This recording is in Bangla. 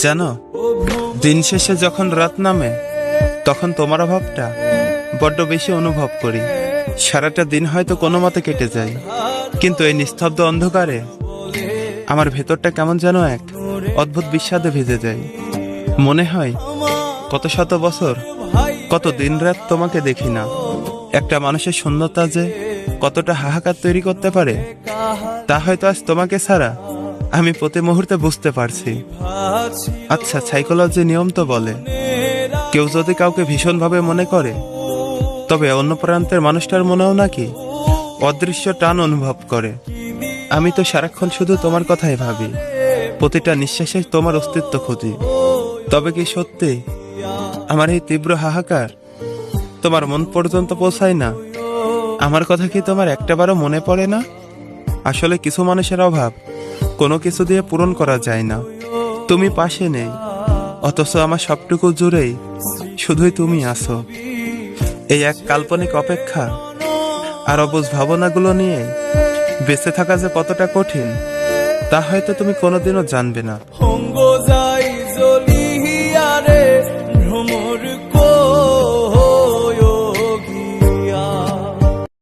জানো, দিন শেষে যখন রাত নামে তখন তোমার অভাবটা বড্ড বেশি অনুভব করি। সারাটা দিন হয়তো কোনো মতে কেটে যায়, কিন্তু এই নিস্তব্ধ অন্ধকারে আমার ভেতরটা কেমন যেন এক অদ্ভুত বিষাদে ভেজে যায়। মনে হয় কত শত বছর, কত দিন রাত তোমাকে দেখি না। একটা মানুষের শূন্যতা যে কতটা হাহাকার তৈরি করতে পারে তা হয়তো আজ তোমাকে ছাড়া আমি প্রতি মুহূর্তে বুঝতে পারছি। আচ্ছা, সাইকোলজি নিয়ম তো বলে, কেউ যদি কাউকে ভীষণভাবে মনে করে তবে অন্য প্রান্তের মানুষটার মনেও নাকি অদৃশ্য টান অনুভব করে। আমি তো সারাক্ষণ শুধু তোমার কথাই ভাবি, প্রতিটা নিঃশ্বাসে তোমার অস্তিত্ব খুঁজি। তবে কি সত্যি আমার এই তীব্র হাহাকার তোমার মন পর্যন্ত পৌঁছায় না? আমার কথা কি তোমার একটাবারও মনে পড়ে না? আসলে কিছু মানুষের অভাব কোনো কিছু দিয়ে পূরণ করা যায় না। তুমি পাশে নেই, অথচ আমার সবটুকু জুড়েই শুধুই তুমি আছো। এই এক কাল্পনিক অপেক্ষা আর অবুঝ ভাবনাগুলো নিয়ে বেঁচে থাকা যে কতটা কঠিন তা হয়তো তুমি কোনোদিনও জানবে না।